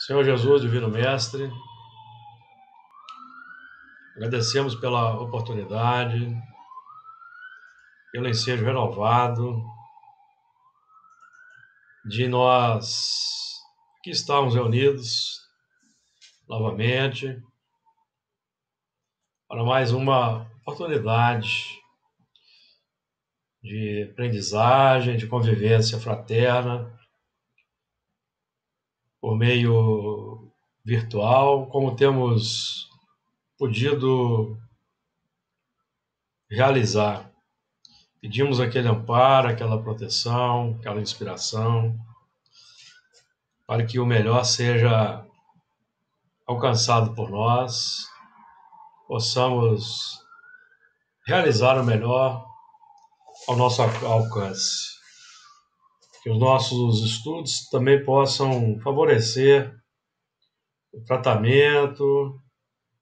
Senhor Jesus, Divino Mestre, agradecemos pela oportunidade, pelo ensejo renovado de nós que estamos reunidos novamente para mais uma oportunidade de aprendizagem, de convivência fraterna por meio virtual, como temos podido realizar. Pedimos aquele amparo, aquela proteção, aquela inspiração, para que o melhor seja alcançado por nós, possamos realizar o melhor ao nosso alcance. Que os nossos estudos também possam favorecer o tratamento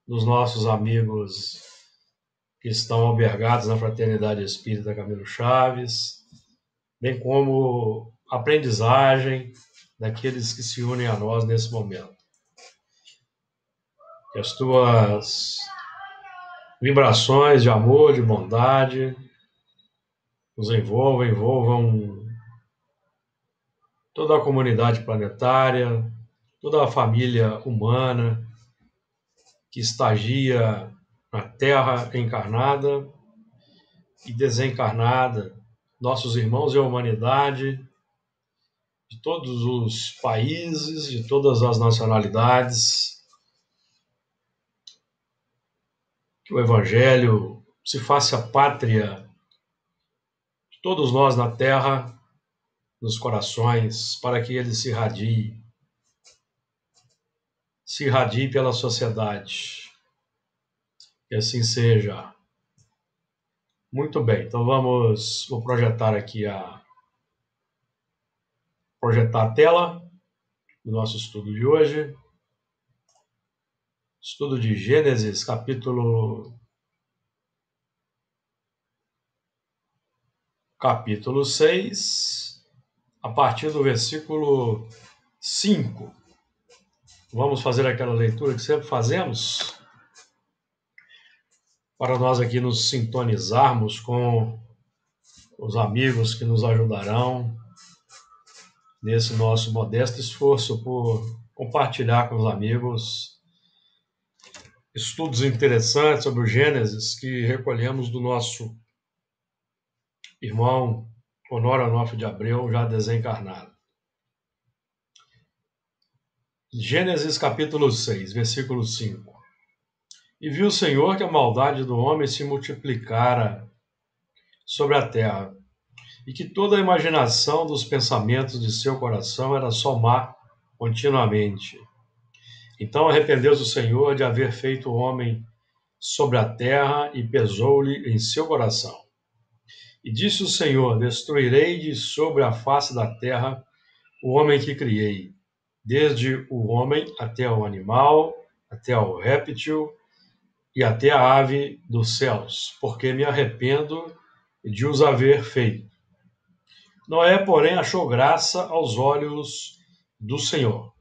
dos nossos amigos que estão albergados na Fraternidade Espírita Camilo Chaves, bem como a aprendizagem daqueles que se unem a nós nesse momento. Que as tuas vibrações de amor, de bondade, nos envolvam toda a comunidade planetária, toda a família humana que estagia na Terra encarnada e desencarnada, nossos irmãos e a humanidade, de todos os países, de todas as nacionalidades, que o Evangelho se faça pátria de todos nós na Terra, nos corações, para que ele se irradie pela sociedade. Que assim seja. Muito bem, então vou projetar aqui projetar a tela do nosso estudo de hoje. Estudo de Gênesis, capítulo 6, a partir do versículo 5. Vamos fazer aquela leitura que sempre fazemos, para nós aqui nos sintonizarmos com os amigos que nos ajudarão nesse nosso modesto esforço por compartilhar com os amigos estudos interessantes sobre o Gênesis que recolhemos do nosso irmão Honório Onofre de Abreu, já desencarnado. Gênesis capítulo 6, versículo 5. E viu o Senhor que a maldade do homem se multiplicara sobre a terra, e que toda a imaginação dos pensamentos de seu coração era só má continuamente. Então arrependeu-se o Senhor de haver feito o homem sobre a terra, e pesou-lhe em seu coração. E disse o Senhor: destruirei de sobre a face da terra o homem que criei, desde o homem até o animal, até o réptil e até a ave dos céus, porque me arrependo de os haver feito. Noé, porém, achou graça aos olhos do Senhor.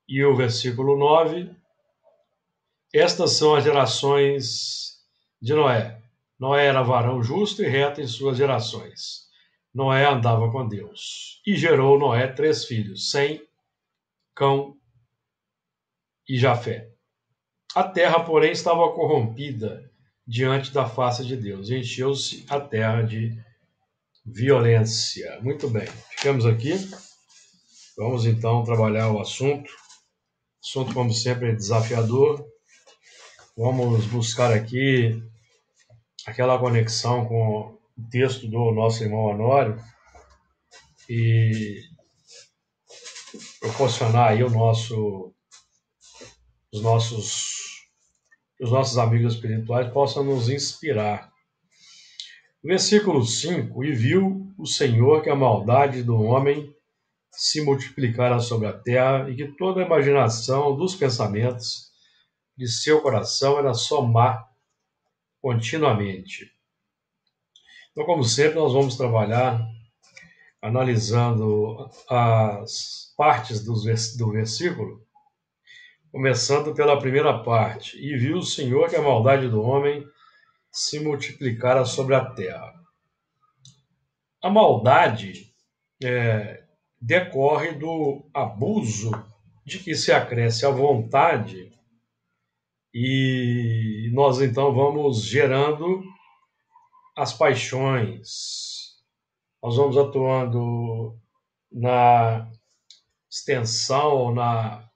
E o versículo 9, estas são as gerações de Noé. Noé era varão justo e reto em suas gerações. Noé andava com Deus. E gerou Noé 3 filhos, Sem, Cão e Jafé. A terra, porém, estava corrompida diante da face de Deus. Encheu-se a terra de violência. Muito bem, ficamos aqui. Vamos então trabalhar o assunto. O assunto, como sempre, é desafiador. Vamos buscar aqui aquela conexão com o texto do nosso irmão Honório e proporcionar aí os nossos amigos espirituais possam nos inspirar. Versículo 5, e viu o Senhor que a maldade do homem se multiplicara sobre a terra, e que toda a imaginação dos pensamentos de seu coração era só má continuamente. Então, como sempre, nós vamos trabalhar analisando as partes do versículo, começando pela primeira parte. E viu o Senhor que a maldade do homem se multiplicara sobre a terra. A maldade decorre do abuso de que se acresce a vontade e nós então vamos gerando as paixões, nós vamos atuando na extensão, na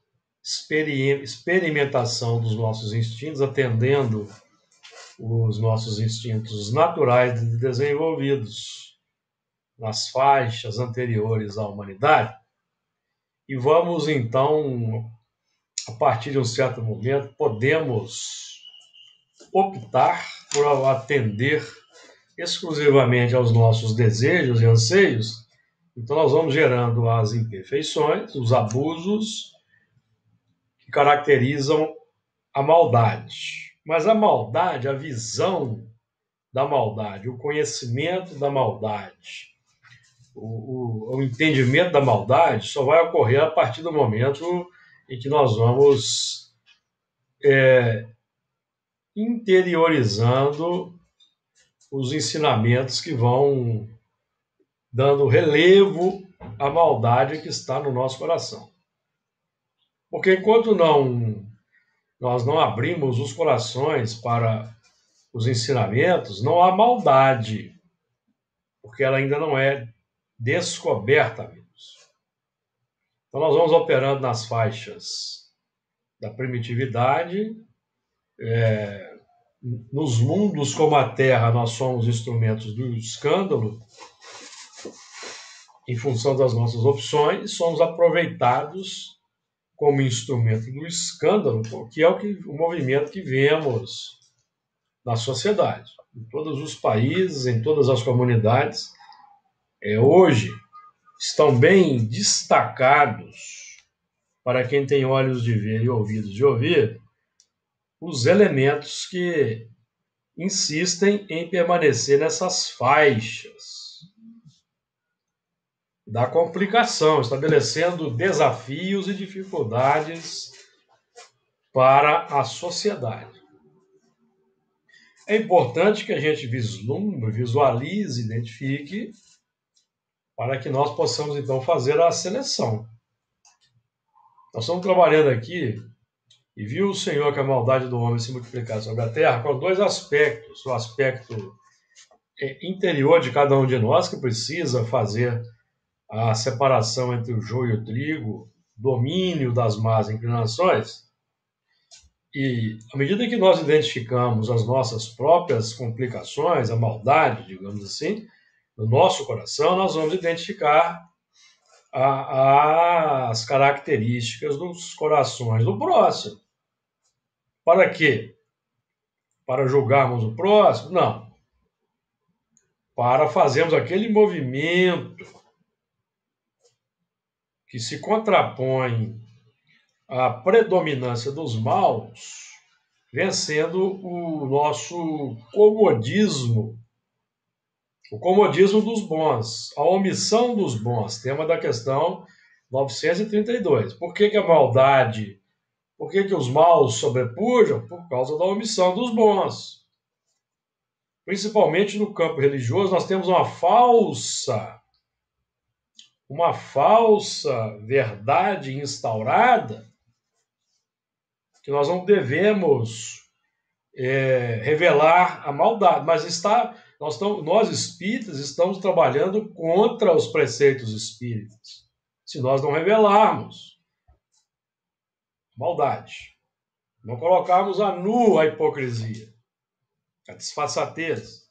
experimentação dos nossos instintos, atendendo os nossos instintos naturais desenvolvidos nas faixas anteriores à humanidade. E vamos, então, a partir de um certo momento, podemos optar por atender exclusivamente aos nossos desejos e anseios. Então, nós vamos gerando as imperfeições, os abusos que caracterizam a maldade. Mas a maldade, a visão da maldade, o conhecimento da maldade, o entendimento da maldade só vai ocorrer a partir do momento em que nós vamos interiorizando os ensinamentos que vão dando relevo à maldade que está no nosso coração. Porque enquanto nós não abrimos os corações para os ensinamentos, não há maldade, porque ela ainda não é descoberta, amigos. Então nós vamos operando nas faixas da primitividade, nos mundos como a Terra nós somos instrumentos do escândalo, em função das nossas opções, somos aproveitados como instrumento do escândalo, que é o movimento que vemos na sociedade, em todos os países, em todas as comunidades. Hoje estão bem destacados, para quem tem olhos de ver e ouvidos de ouvir, os elementos que insistem em permanecer nessas faixas da complicação, estabelecendo desafios e dificuldades para a sociedade. É importante que a gente vislumbre, visualize, identifique, para que nós possamos, então, fazer a seleção. Nós estamos trabalhando aqui, e viu o Senhor que a maldade do homem se multiplicar sobre a terra, com dois aspectos. O aspecto interior de cada um de nós, que precisa fazer a separação entre o joio e o trigo, domínio das más inclinações. E à medida que nós identificamos as nossas próprias complicações, a maldade, digamos assim, no nosso coração, nós vamos identificar as características dos corações do próximo. Para quê? Para julgarmos o próximo? Não. Para fazermos aquele movimento que se contrapõe à predominância dos maus, vencendo o nosso comodismo, o comodismo dos bons, a omissão dos bons, tema da questão 932. Por que a maldade, por que os maus sobrepujam? Por causa da omissão dos bons. Principalmente no campo religioso, nós temos uma falsa verdade instaurada, que nós não devemos revelar a maldade, mas nós espíritas estamos trabalhando contra os preceitos espíritas, se nós não revelarmos maldade, não colocarmos a nu a hipocrisia, a disfarçatez.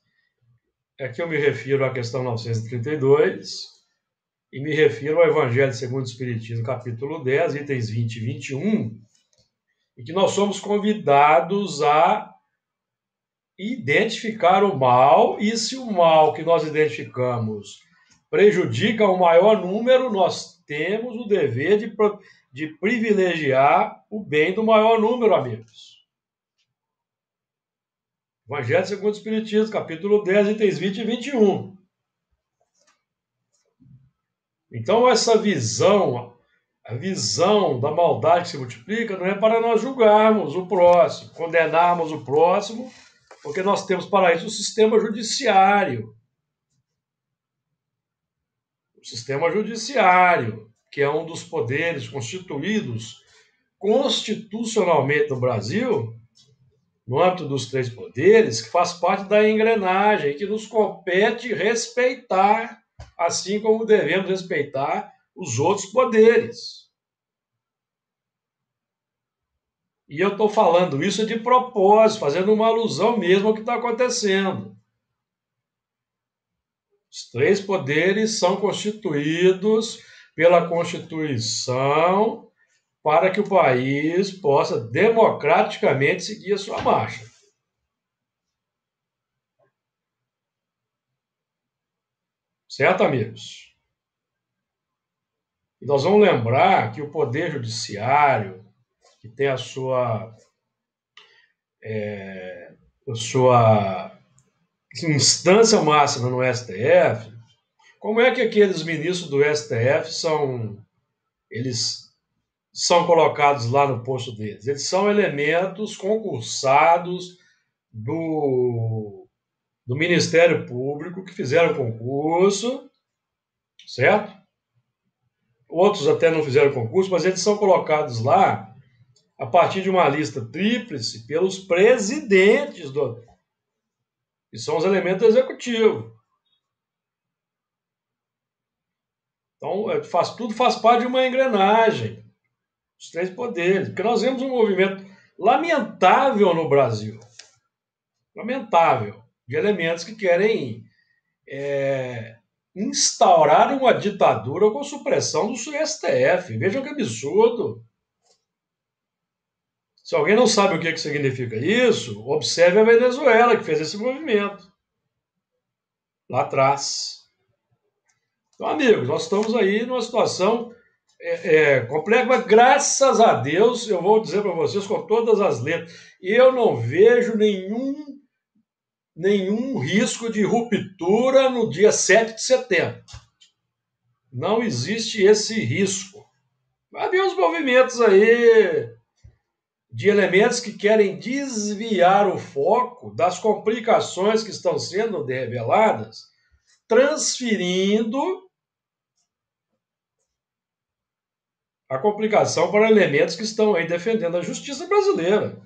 Aqui eu me refiro à questão 932 e me refiro ao Evangelho segundo o Espiritismo, capítulo 10, itens 20 e 21, em que nós somos convidados a identificar o mal, e se o mal que nós identificamos prejudica o maior número, nós temos o dever de privilegiar o bem do maior número, amigos. Evangelho segundo o Espiritismo, capítulo 10, itens 20 e 21. Então, essa visão, a visão da maldade que se multiplica, não é para nós julgarmos o próximo, condenarmos o próximo, porque nós temos para isso o sistema judiciário. O sistema judiciário, que é um dos poderes constituídos constitucionalmente no Brasil, no âmbito dos três poderes, que faz parte da engrenagem, que nos compete respeitar, assim como devemos respeitar os outros poderes. E eu estou falando isso de propósito, fazendo uma alusão mesmo ao que está acontecendo. Os três poderes são constituídos pela Constituição para que o país possa democraticamente seguir a sua marcha. Certo, amigos? E nós vamos lembrar que o Poder Judiciário, que tem a sua instância máxima no STF, como é que aqueles ministros do STF eles são colocados lá no posto deles? Eles são elementos concursados do Ministério Público que fizeram concurso, certo? Outros até não fizeram concurso, mas eles são colocados lá a partir de uma lista tríplice pelos presidentes que são os elementos do executivo. Então, tudo faz parte de uma engrenagem, os três poderes, porque nós vemos um movimento lamentável no Brasil, lamentável, de elementos que querem instaurar uma ditadura com supressão do STF. Vejam que absurdo. Se alguém não sabe o que significa isso, observe a Venezuela, que fez esse movimento lá atrás. Então, amigos, nós estamos aí numa situação complexa, mas graças a Deus, eu vou dizer para vocês com todas as letras, eu não vejo nenhum risco de ruptura no dia 7 de setembro. Não existe esse risco. Vai haver uns movimentos aí de elementos que querem desviar o foco das complicações que estão sendo reveladas, transferindo a complicação para elementos que estão aí defendendo a justiça brasileira.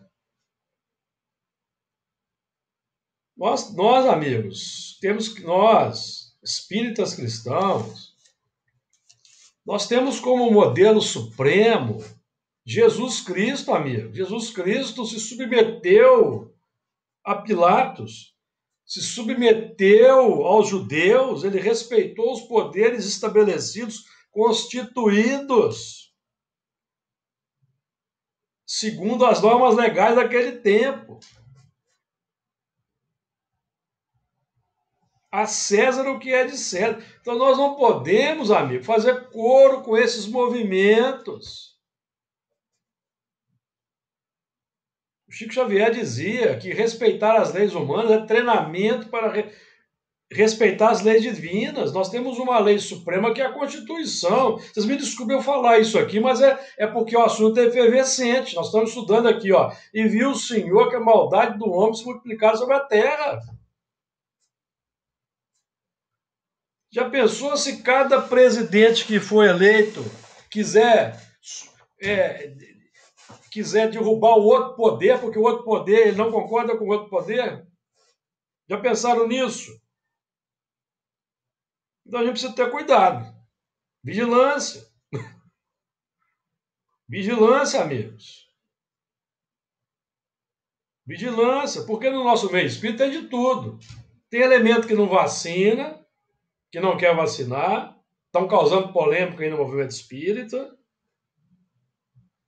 Nós amigos, nós, espíritas cristãos, nós temos como modelo supremo Jesus Cristo, amigo. Jesus Cristo se submeteu a Pilatos, se submeteu aos judeus, ele respeitou os poderes estabelecidos, constituídos, segundo as normas legais daquele tempo. A César o que é de César. Então nós não podemos, amigo, fazer coro com esses movimentos. O Chico Xavier dizia que respeitar as leis humanas é treinamento para respeitar as leis divinas. Nós temos uma lei suprema que é a Constituição. Vocês me desculpem eu falar isso aqui, mas é porque o assunto é efervescente. Nós estamos estudando aqui, ó. E viu o Senhor que a maldade do homem se multiplicar sobre a terra. Já pensou se cada presidente que foi eleito quiser derrubar o outro poder, porque o outro poder ele não concorda com o outro poder? Já pensaram nisso? Então a gente precisa ter cuidado. Vigilância. Vigilância, amigos. Vigilância, porque no nosso meio espírita tem de tudo. Tem elemento que não vacina, que não quer vacinar, estão causando polêmica aí no movimento espírita.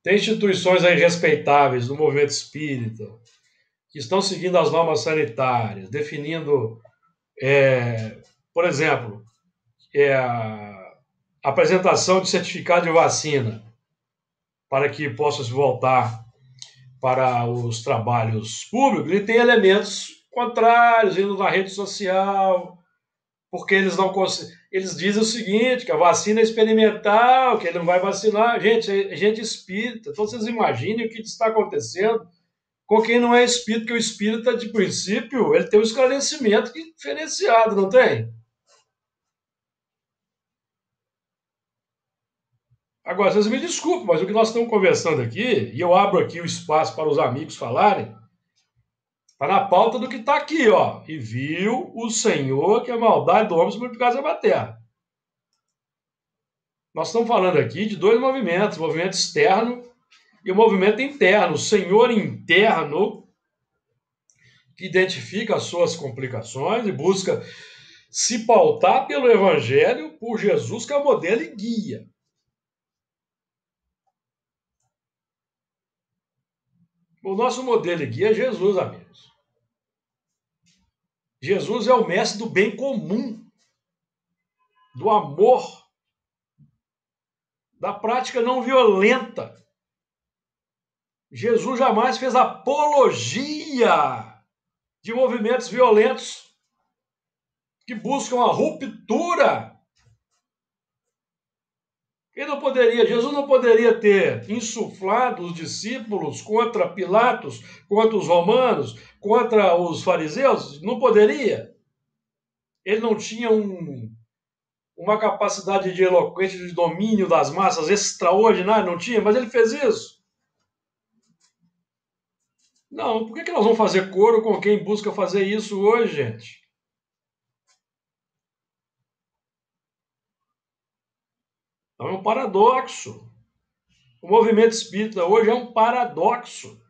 Tem instituições aí respeitáveis do movimento espírita que estão seguindo as normas sanitárias, definindo, por exemplo, a apresentação de certificado de vacina para que possa se voltar para os trabalhos públicos, e tem elementos contrários indo na rede social, porque eles não conseguem. eles dizem o seguinte, que a vacina é experimental, que ele não vai vacinar. Gente, é gente espírita. Então vocês imaginem o que está acontecendo com quem não é espírita, que o espírita, de princípio, ele tem um esclarecimento diferenciado, não tem? Agora, vocês me desculpem, mas o que nós estamos conversando aqui, e eu abro aqui o espaço para os amigos falarem, está na pauta do que está aqui, ó. E viu o Senhor que a maldade do homem se multiplicava sobre a terra. Nós estamos falando aqui de dois movimentos, o movimento externo e o movimento interno. O Senhor interno, que identifica as suas complicações e busca se pautar pelo Evangelho, por Jesus, que é o modelo e guia. O nosso modelo e guia é Jesus, amigos. Jesus é o mestre do bem comum, do amor, da prática não violenta. Jesus jamais fez apologia de movimentos violentos que buscam a ruptura. Jesus não poderia ter insuflado os discípulos contra Pilatos, contra os romanos, contra os fariseus? Não poderia. Ele não tinha uma capacidade de eloquência, de domínio das massas extraordinária, não tinha, mas ele fez isso. Não, por que nós vamos fazer coro com quem busca fazer isso hoje, gente? Então é um paradoxo. O movimento espírita hoje é um paradoxo.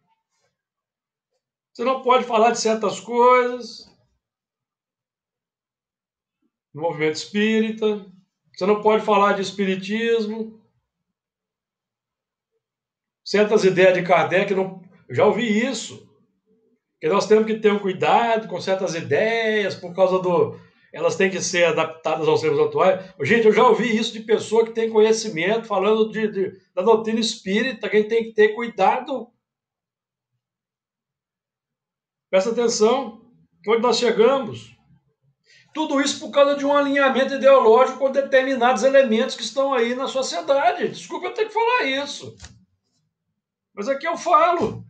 Você não pode falar de certas coisas no movimento espírita, você não pode falar de espiritismo, certas ideias de Kardec, não... Eu já ouvi isso, que nós temos que ter um cuidado com certas ideias, por causa do... Elas têm que ser adaptadas aos tempos atuais. Gente, eu já ouvi isso de pessoa que tem conhecimento, falando da doutrina espírita, quem tem que ter cuidado. Presta atenção, onde nós chegamos. Tudo isso por causa de um alinhamento ideológico com determinados elementos que estão aí na sociedade. Desculpa eu ter que falar isso. Mas aqui eu falo.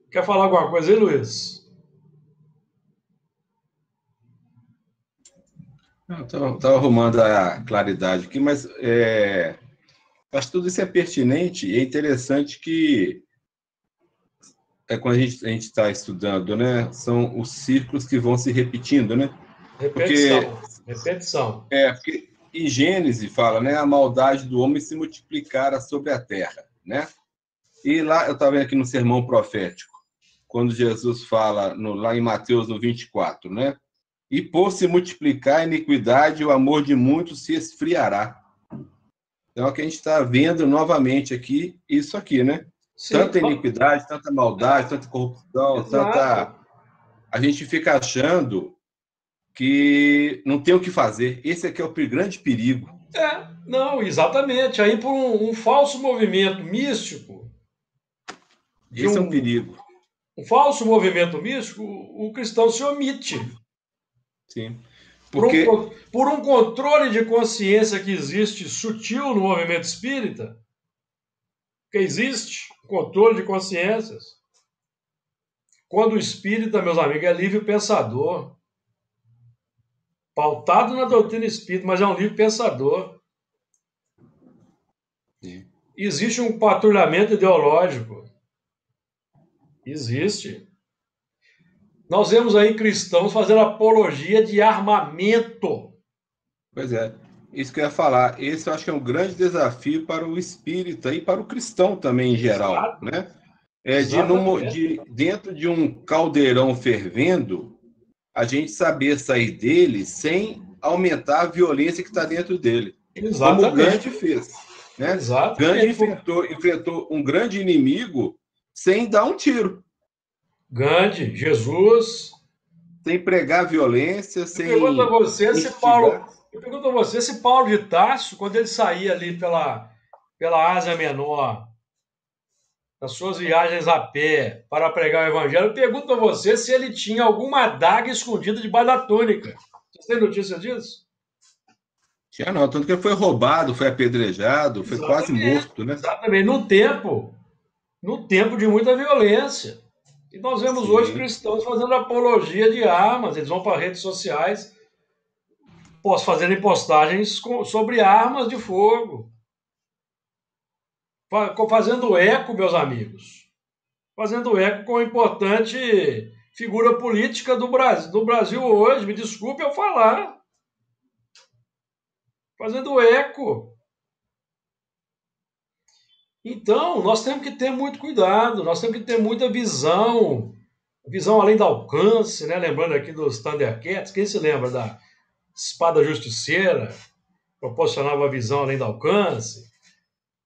Quer falar alguma coisa aí, Luiz? Estava arrumando a claridade aqui, mas acho que tudo isso é pertinente e é interessante que quando a gente está estudando, né, são os círculos que vão se repetindo, né? Repetição. Porque em Gênesis fala, né, a maldade do homem se multiplicara sobre a terra, né? E lá, eu estava vendo aqui no sermão profético, quando Jesus fala lá em Mateus no 24, né? E por se multiplicar a iniquidade, o amor de muitos se esfriará. Então, é o que a gente está vendo novamente aqui, isso aqui, né? Sim. Tanta iniquidade, tanta maldade, tanta corrupção, tanta... A gente fica achando que não tem o que fazer. Esse aqui é o grande perigo. Não, exatamente. Aí, por um falso movimento místico... Esse é um perigo. Um falso movimento místico, o cristão se omite. Sim. Porque... Por um controle de consciência que existe sutil no movimento espírita, que existe controle de consciências. Quando o espírita, meus amigos, é livre pensador, pautado na doutrina espírita, mas é um livre pensador. Sim. Existe um patrulhamento ideológico. Existe. Nós vemos aí cristãos fazendo apologia de armamento. Pois é. Isso que eu ia falar. Esse eu acho que é um grande desafio para o espírita e para o cristão também em geral. Exato. Né? Dentro de um caldeirão fervendo, a gente saber sair dele sem aumentar a violência que está dentro dele. Exatamente. Como o Gandhi fez. Né? Exatamente. Gandhi enfrentou um grande inimigo sem dar um tiro. Gandhi, Jesus. Sem pregar violência, sem... Eu pergunto a você se Paulo de Tarso, quando ele saía ali pela Ásia Menor, nas suas viagens a pé para pregar o evangelho, eu pergunto a você se ele tinha alguma adaga escondida debaixo da túnica. Você tem notícia disso? Tinha não, tanto que ele foi roubado, foi apedrejado, foi quase Exatamente, morto, né? exatamente. No tempo de muita violência. E nós vemos hoje Sim, cristãos fazendo apologia de armas, eles vão para redes sociais fazendo postagens sobre armas de fogo, fazendo eco, meus amigos, fazendo eco com a importante figura política do Brasil hoje, me desculpe eu falar, fazendo eco. Então, nós temos que ter muito cuidado, nós temos que ter muita visão além do alcance, né? Lembrando aqui dos Thundercats, quem se lembra da espada justiceira, proporcionava visão além do alcance?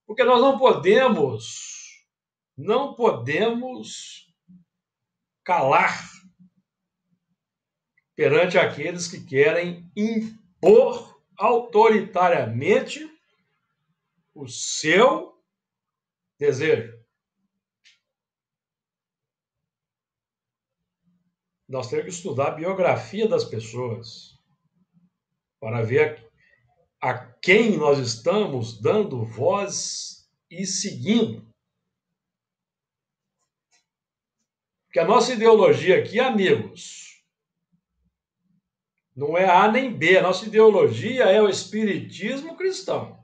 Porque nós não podemos calar perante aqueles que querem impor autoritariamente o seu desejo. Nós temos que estudar a biografia das pessoas para ver a quem nós estamos dando voz e seguindo. Porque a nossa ideologia aqui, amigos, não é A nem B. A nossa ideologia é o espiritismo cristão.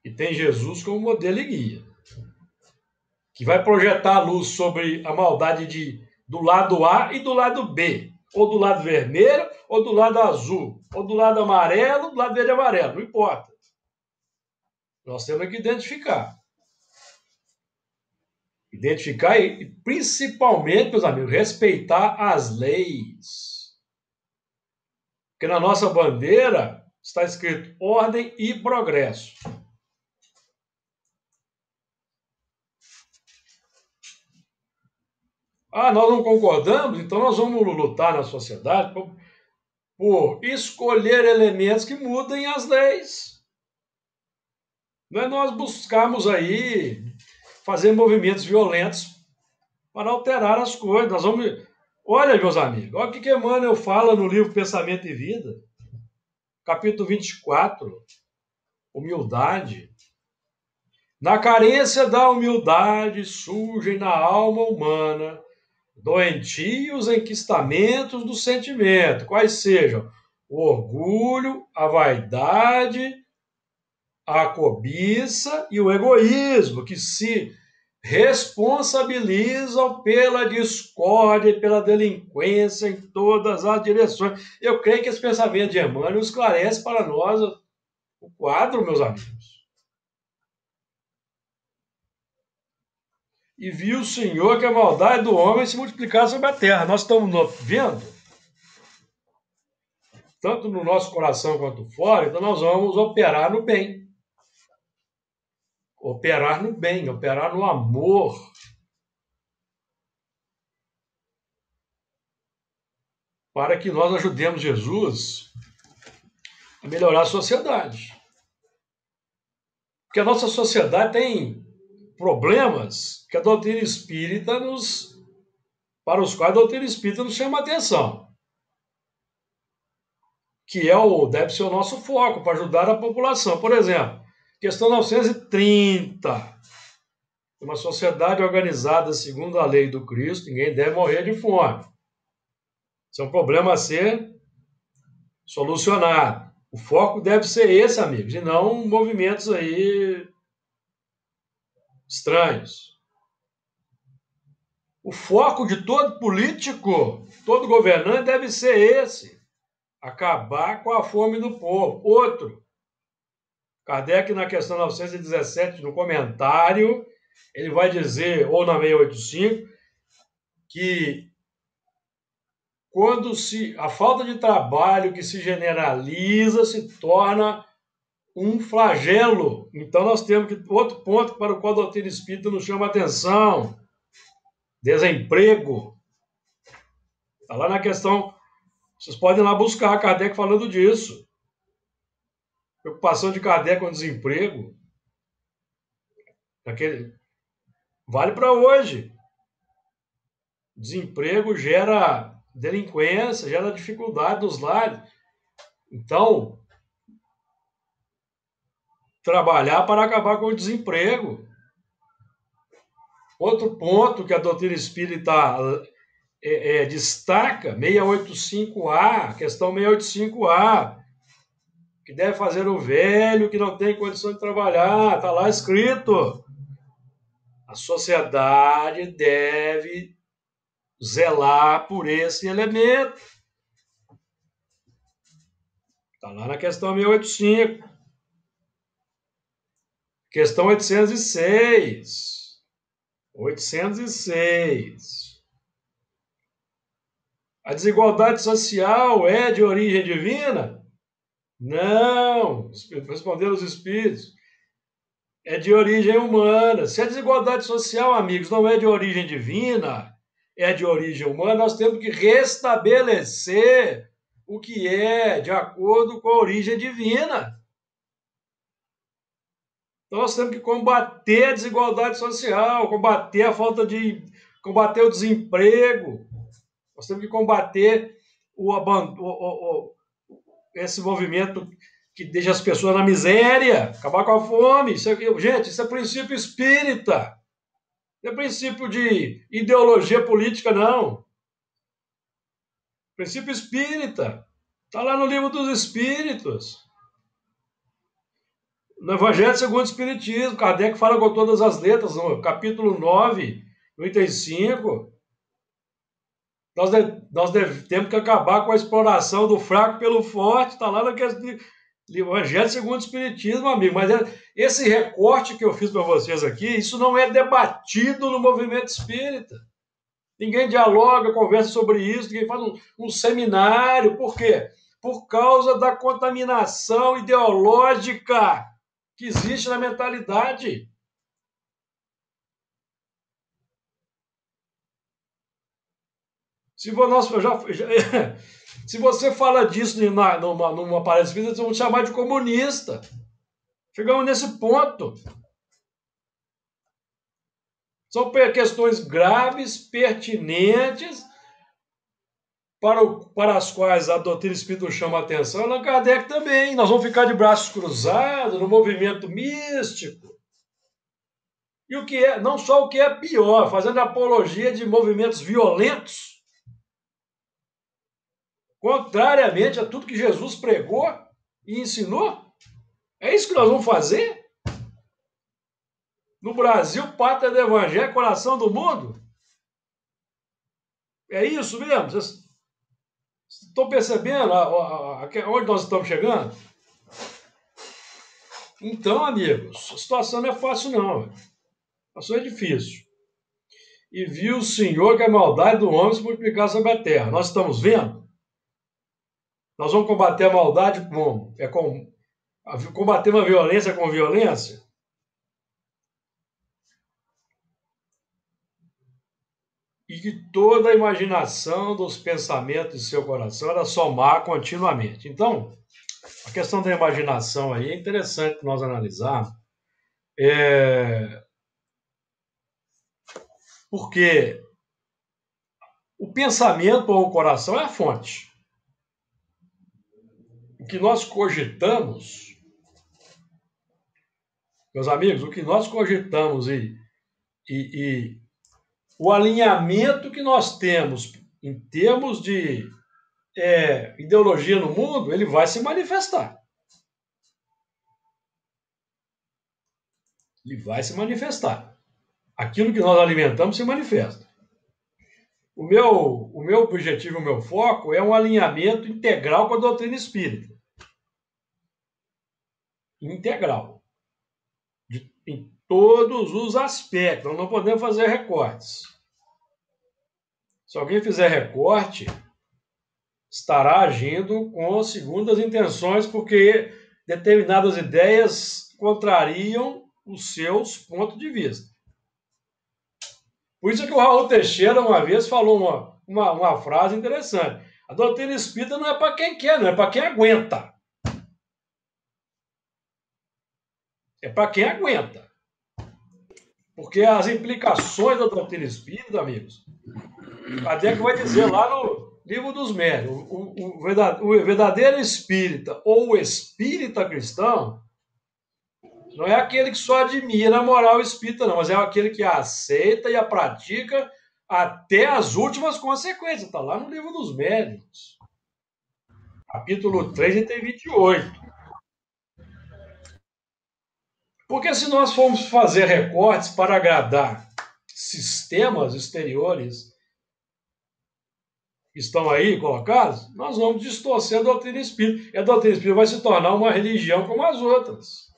E tem Jesus como modelo e guia, que vai projetar a luz sobre a maldade do lado A e do lado B, ou do lado vermelho, ou do lado azul, ou do lado amarelo, do lado verde e amarelo, não importa. Nós temos que identificar. Identificar e, principalmente, meus amigos, respeitar as leis. Porque na nossa bandeira está escrito ordem e progresso. Ah, nós não concordamos, então nós vamos lutar na sociedade por escolher elementos que mudem as leis. Não é nós buscarmos aí fazer movimentos violentos para alterar as coisas. Nós vamos. Olha, meus amigos, olha o que Emmanuel fala no livro Pensamento e Vida, capítulo 24, humildade. Na carência da humildade surgem na alma humana doentios enquistamentos do sentimento, quais sejam o orgulho, a vaidade, a cobiça e o egoísmo, que se responsabilizam pela discórdia e pela delinquência em todas as direções. Eu creio que esse pensamento de Emmanuel esclarece para nós o quadro, meus amigos. E viu o Senhor que a maldade do homem se multiplicar sobre a terra. Nós estamos vendo, tanto no nosso coração quanto fora, então nós vamos operar no bem. Operar no bem, operar no amor. Para que nós ajudemos Jesus a melhorar a sociedade. Porque a nossa sociedade tem problemas que a doutrina espírita para os quais a doutrina espírita nos chama a atenção. Que deve ser o nosso foco para ajudar a população. Por exemplo, questão 930. Uma sociedade organizada segundo a lei do Cristo, ninguém deve morrer de fome. Isso é um problema a ser solucionado. O foco deve ser esse, amigos, e não movimentos aí estranhos. O foco de todo político, todo governante deve ser esse: acabar com a fome do povo. Outro, Kardec, na questão 917, no comentário, ele vai dizer, ou na 685, que quando a falta de trabalho que se generaliza se torna um flagelo. Então nós temos outro ponto para o qual a doutrina espírita nos chama a atenção: desemprego. Está lá na questão, vocês podem ir lá buscar Kardec falando disso. Preocupação de Kardec com o desemprego. Vale para hoje. Desemprego gera delinquência, gera dificuldade nos lares. Então, trabalhar para acabar com o desemprego. Outro ponto que a doutrina espírita destaca, 685A, questão 685A, que deve fazer o velho que não tem condição de trabalhar, está lá escrito. A sociedade deve zelar por esse elemento. Está lá na questão 685. Questão 806. 806. A desigualdade social é de origem divina? Não. Responderam os espíritos. É de origem humana. Se a desigualdade social, amigos, não é de origem divina, é de origem humana, nós temos que restabelecer o que é de acordo com a origem divina. Então nós temos que combater a desigualdade social, combater a combater o desemprego. Nós temos que combater esse movimento que deixa as pessoas na miséria, acabar com a fome. Gente, isso é princípio espírita. Não é princípio de ideologia política, não. Princípio espírita. Está lá no livro dos Espíritos. No Evangelho segundo o Espiritismo, Kardec fala com todas as letras, no capítulo 9, no item 5. Nós temos que acabar com a exploração do fraco pelo forte. Está lá no Evangelho segundo o Espiritismo, amigo. Mas esse recorte que eu fiz para vocês aqui, isso não é debatido no movimento espírita. Ninguém dialoga, conversa sobre isso, ninguém faz um seminário. Por quê? Por causa da contaminação ideológica que existe na mentalidade. Se você fala disso numa palestra espírita, eles vão te chamar de comunista. Chegamos nesse ponto. São questões graves, pertinentes, para as quais a doutrina espírita chama a atenção, Allan Kardec também. Nós vamos ficar de braços cruzados no movimento místico. E o que é, não só o que é pior, fazendo apologia de movimentos violentos, contrariamente a tudo que Jesus pregou e ensinou. É isso que nós vamos fazer? No Brasil, pátria do Evangelho, coração do mundo? É isso mesmo? Vocês estão percebendo onde nós estamos chegando? Então, amigos, a situação não é fácil, não. A situação é difícil. E viu o Senhor que a maldade do homem se multiplicar sobre a terra. Nós estamos vendo? Nós vamos combater a maldade como? Combater uma violência com violência? E que toda a imaginação dos pensamentos de seu coração era somar continuamente. Então, a questão da imaginação aí é interessante nós analisarmos. Porque o pensamento ou o coração é a fonte. O que nós cogitamos, meus amigos, o que nós cogitamos e o alinhamento que nós temos em termos de ideologia no mundo, ele vai se manifestar. Ele vai se manifestar. Aquilo que nós alimentamos se manifesta. O meu objetivo, o meu foco é um alinhamento integral com a doutrina espírita. Integral. Em todos os aspectos. Nós não podemos fazer recortes. Se alguém fizer recorte, estará agindo com segundas intenções, porque determinadas ideias contrariam os seus pontos de vista. Por isso é que o Raul Teixeira, uma vez, falou uma frase interessante. A doutrina espírita não é para quem quer, não é para quem aguenta. É para quem aguenta. Porque as implicações da doutrina espírita, amigos, Kardec vai dizer lá no Livro dos Médiuns, o verdadeiro espírita ou o espírita cristão não é aquele que só admira a moral espírita, não, mas é aquele que a aceita e a pratica até as últimas consequências. Está lá no Livro dos Médiuns, capítulo 3, item 28. Porque se nós formos fazer recortes para agradar sistemas exteriores que estão aí colocados, nós vamos distorcer a doutrina espírita. E a doutrina espírita vai se tornar uma religião como as outras.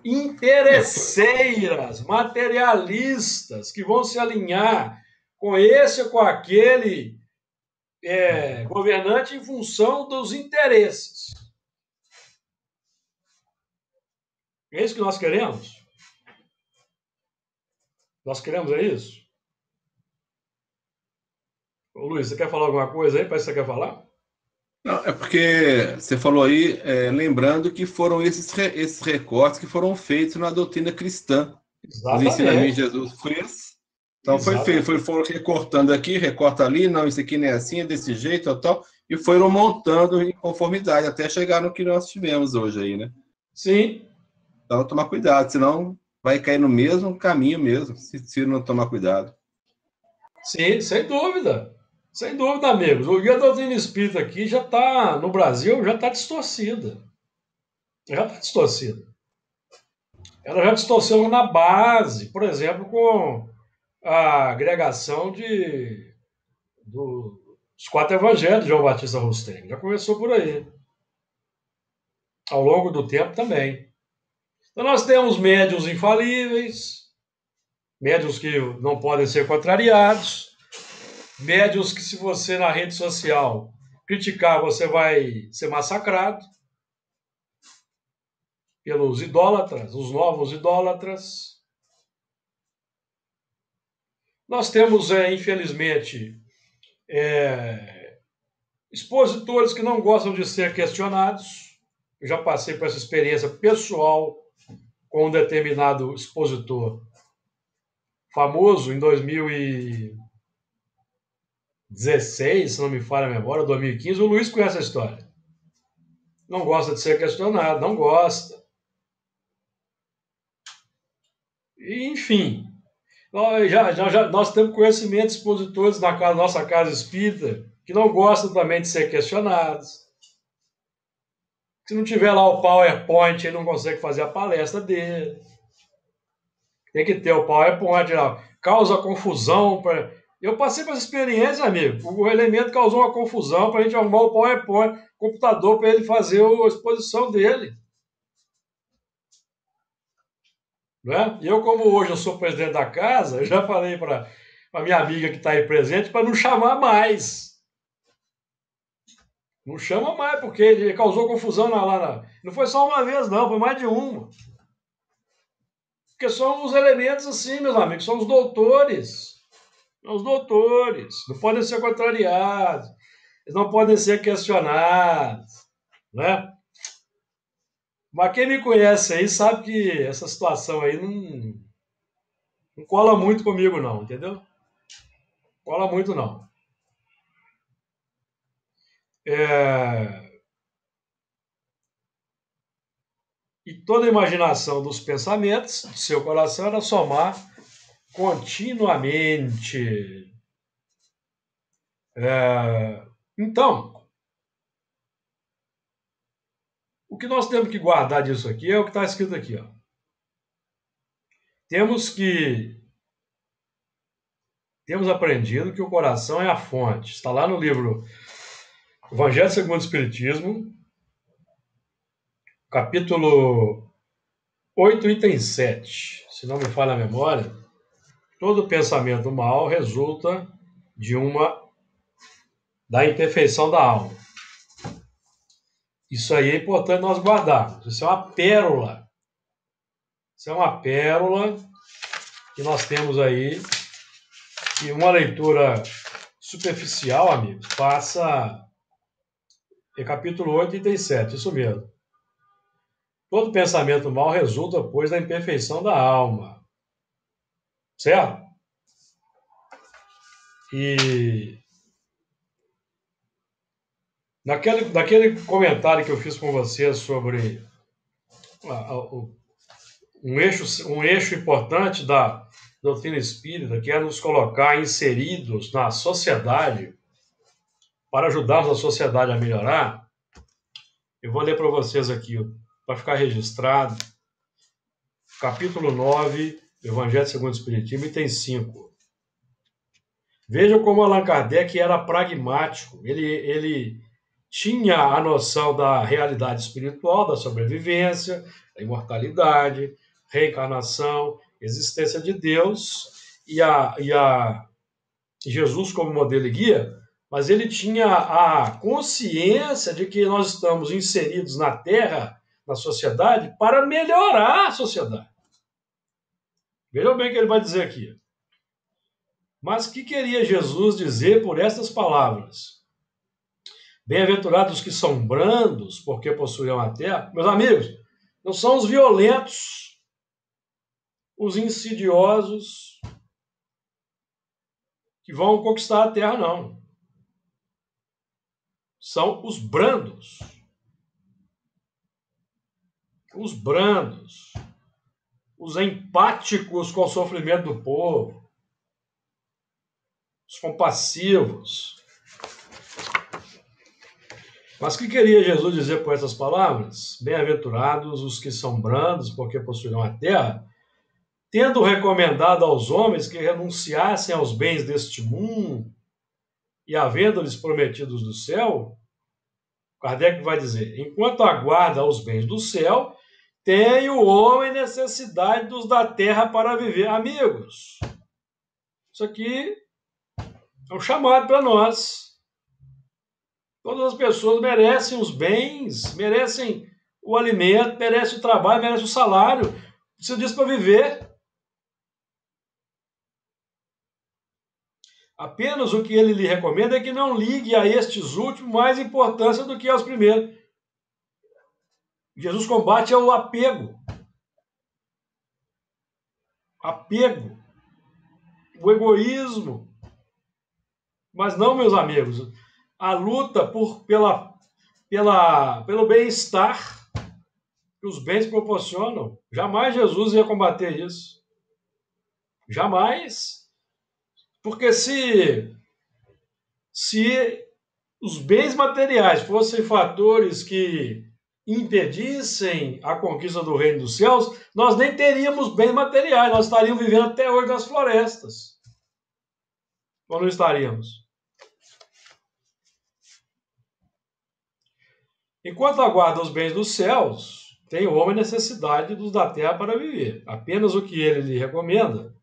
Interesseiras, materialistas, que vão se alinhar com esse ou com aquele governante em função dos interesses. É isso que nós queremos? Nós queremos isso? Ô, Luiz, você quer falar alguma coisa aí? Parece que você quer falar? Não, é porque você falou aí, lembrando que foram esses recortes que foram feitos na doutrina cristã. Exatamente. Os ensinamentos que Jesus fez. Então foi feito, foram recortando aqui, recorta ali, não, isso aqui não é assim, é desse jeito, tal, e foram montando em conformidade, até chegar no que nós tivemos hoje aí, né? Sim. Então tomar cuidado, senão vai cair no mesmo caminho mesmo, se não tomar cuidado. Sim, sem dúvida. Sem dúvida, amigos. O guia da doutrina espírita aqui já está, no Brasil, já está distorcida. Já está distorcida. Ela já distorceu na base, por exemplo, com a agregação dos 4 evangelhos de João Batista Rusteng. Já começou por aí. Ao longo do tempo também. Então nós temos médiuns infalíveis, médiuns que não podem ser contrariados, médiuns que, se você na rede social criticar, você vai ser massacrado pelos idólatras, os novos idólatras. Nós temos, infelizmente, expositores que não gostam de ser questionados. Eu já passei por essa experiência pessoal com um determinado expositor famoso em 2016, se não me falha a memória, 2015. O Luiz conhece a história. Não gosta de ser questionado, não gosta. E, enfim, nós temos conhecimento de expositores na nossa casa espírita que não gostam também de ser questionados. Se não tiver lá o PowerPoint, ele não consegue fazer a palestra dele. Tem que ter o PowerPoint lá. Causa confusão. Eu passei por essa experiência, amigo. O elemento causou uma confusão para a gente arrumar o PowerPoint, computador, para ele fazer a exposição dele. Né? E eu, como hoje eu sou presidente da casa, eu já falei para a minha amiga que está aí presente para não chamar mais. Não chama mais, porque ele causou confusão lá. Não foi só uma vez, não, foi mais de uma. Porque são os elementos assim, meus amigos, são os doutores. São os doutores. Não podem ser contrariados. Eles não podem ser questionados. Né? Mas quem me conhece aí sabe que essa situação aí não cola muito comigo, não, entendeu? Cola muito, não. E toda a imaginação dos pensamentos do seu coração era somar continuamente. Então, o que nós temos que guardar disso aqui é o que está escrito aqui. Ó. Temos aprendido que o coração é a fonte. Está lá no livro Evangelho segundo o Espiritismo, capítulo 8, item 7. Se não me falha a memória, todo pensamento mal resulta da imperfeição da alma. Isso aí é importante nós guardarmos. Isso é uma pérola. Isso é uma pérola que nós temos aí. E uma leitura superficial, amigos, passa em capítulo 8, item 7. Isso mesmo. Todo pensamento mal resulta, pois, da imperfeição da alma. Certo? E naquele comentário que eu fiz com você sobre um eixo importante da doutrina espírita, que é nos colocar inseridos na sociedade, para ajudarmos a sociedade a melhorar, eu vou ler para vocês aqui, para ficar registrado, capítulo 9, Evangelho segundo o Espiritismo, item 5. Vejam como Allan Kardec era pragmático. Ele tinha a noção da realidade espiritual, da sobrevivência, da imortalidade, reencarnação, existência de Deus e Jesus como modelo e guia, mas ele tinha a consciência de que nós estamos inseridos na Terra, na sociedade, para melhorar a sociedade. Vejam bem o que ele vai dizer aqui. Mas o que queria Jesus dizer por estas palavras? Bem-aventurados que são brandos, porque possuirão a terra. Meus amigos, não são os violentos, os insidiosos, que vão conquistar a terra, não. São os brandos. Os brandos. Os empáticos com o sofrimento do povo. Os compassivos. Mas o que queria Jesus dizer com essas palavras? Bem-aventurados os que são brandos, porque possuirão a terra, tendo recomendado aos homens que renunciassem aos bens deste mundo e havendo-lhes prometidos do céu, Kardec vai dizer, enquanto aguarda os bens do céu, tem o homem necessidade dos da terra para viver. Amigos, isso aqui é um chamado para nós. Todas as pessoas merecem os bens, merecem o alimento, merecem o trabalho, merecem o salário. Precisa disso para viver. Apenas o que ele lhe recomenda é que não ligue a estes últimos mais importância do que aos primeiros. Jesus combate o apego. Apego. O egoísmo. Mas não, meus amigos, a luta pelo bem-estar que os bens proporcionam. Jamais Jesus ia combater isso. Jamais. Porque se os bens materiais fossem fatores que impedissem a conquista do reino dos céus, nós nem teríamos bens materiais, nós estaríamos vivendo até hoje nas florestas. Ou não estaríamos? Enquanto aguarda os bens dos céus, tem o homem necessidade dos da terra para viver. Apenas o que ele lhe recomenda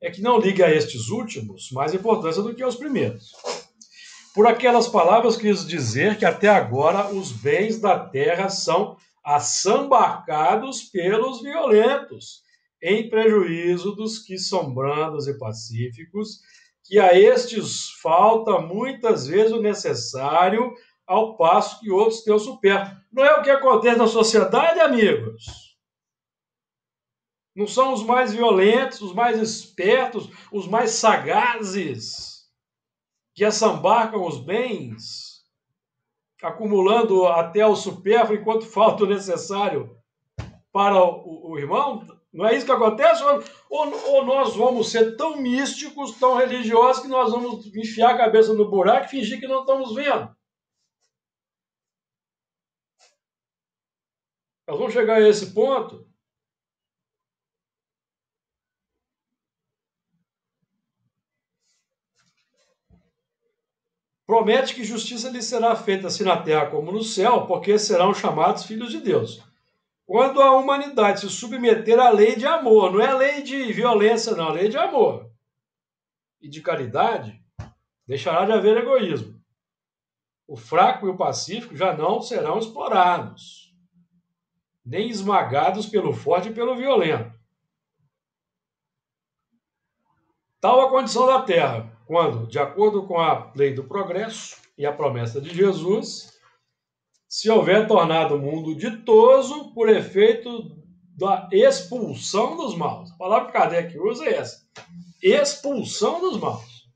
é que não ligue a estes últimos mais importância do que aos primeiros. Por aquelas palavras quis dizer que até agora os bens da terra são assambarcados pelos violentos, em prejuízo dos que são brandos e pacíficos, que a estes falta muitas vezes o necessário, ao passo que outros têm o supérfluo. Não é o que acontece na sociedade, amigos? Não são os mais violentos, os mais espertos, os mais sagazes que assambarcam os bens, acumulando até o supérfluo enquanto falta o necessário para o irmão? Não é isso que acontece? Ou nós vamos ser tão místicos, tão religiosos, que nós vamos enfiar a cabeça no buraco e fingir que não estamos vendo? Nós vamos chegar a esse ponto? Promete que justiça lhe será feita assim na terra como no céu, porque serão chamados filhos de Deus. Quando a humanidade se submeter à lei de amor, não é a lei de violência, não, a lei de amor e de caridade, deixará de haver egoísmo. O fraco e o pacífico já não serão explorados, nem esmagados pelo forte e pelo violento. Tal a condição da terra, quando, de acordo com a lei do progresso e a promessa de Jesus, se houver tornado o mundo ditoso por efeito da expulsão dos maus. A palavra que Kardec usa é essa. Expulsão dos maus.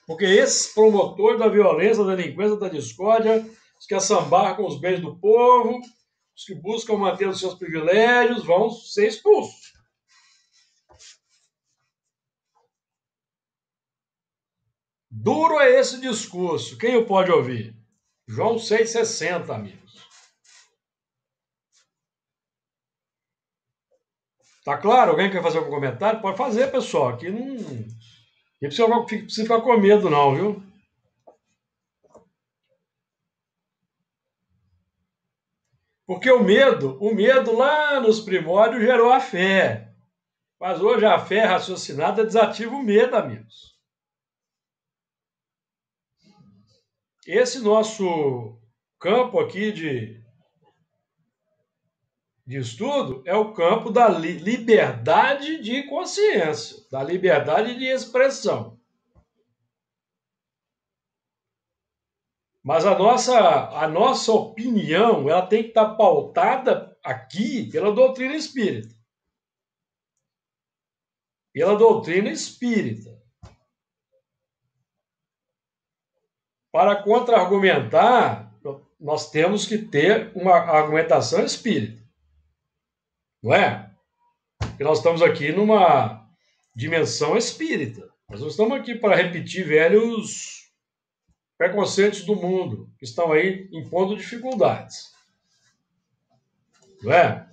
Porque esses promotores da violência, da delinquência, da discórdia, os que assambarcam os bens do povo, os que buscam manter os seus privilégios, vão ser expulsos. Duro é esse discurso. Quem o pode ouvir? João 6,60, amigos. Tá claro? Alguém quer fazer algum comentário? Pode fazer, pessoal. Aqui não precisa ficar com medo, não, viu? Porque o medo lá nos primórdios gerou a fé. Mas hoje a fé raciocinada desativa o medo, amigos. Esse nosso campo aqui de estudo é o campo da liberdade de consciência, da liberdade de expressão. Mas a nossa opinião, ela tem que estar pautada aqui pela doutrina espírita. Pela doutrina espírita. Para contra-argumentar, nós temos que ter uma argumentação espírita. Não é? Porque nós estamos aqui numa dimensão espírita. Nós não estamos aqui para repetir velhos preconceitos do mundo, que estão aí impondo dificuldades. Não é?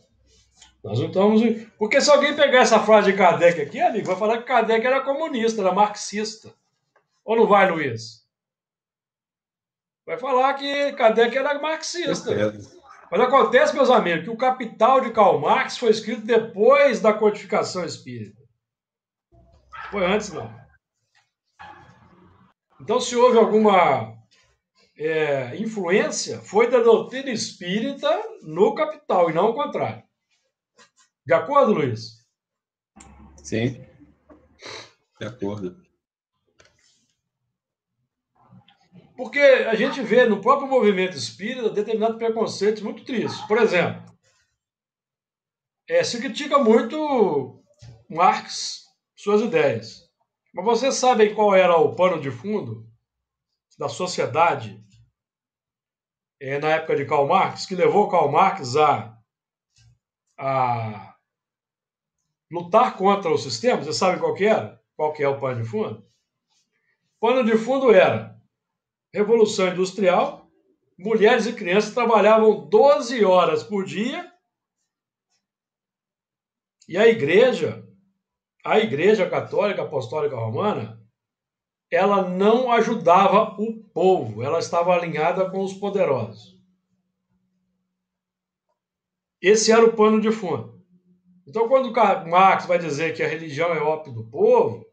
Nós não estamos... Porque se alguém pegar essa frase de Kardec aqui, amigo, vai falar que Kardec era comunista, era marxista. Ou não vai, Luiz? Vai falar que Kardec era marxista. Mas acontece, meus amigos, que o Capital de Karl Marx foi escrito depois da codificação espírita. Foi antes, não. Então, se houve alguma influência, foi da doutrina espírita no Capital, e não o contrário. De acordo, Luiz? Sim. De acordo. Porque a gente vê no próprio movimento espírita determinados preconceitos muito tristes. Por exemplo, se critica muito Marx, suas ideias. Mas vocês sabem qual era o pano de fundo da sociedade na época de Karl Marx, que levou Karl Marx a lutar contra o sistema? Vocês sabem qual que era? Qual que é o pano de fundo? O pano de fundo era Revolução Industrial, mulheres e crianças trabalhavam 12 horas por dia e a Igreja Católica Apostólica Romana, ela não ajudava o povo, ela estava alinhada com os poderosos. Esse era o pano de fundo. Então, quando Marx vai dizer que a religião é ópio do povo,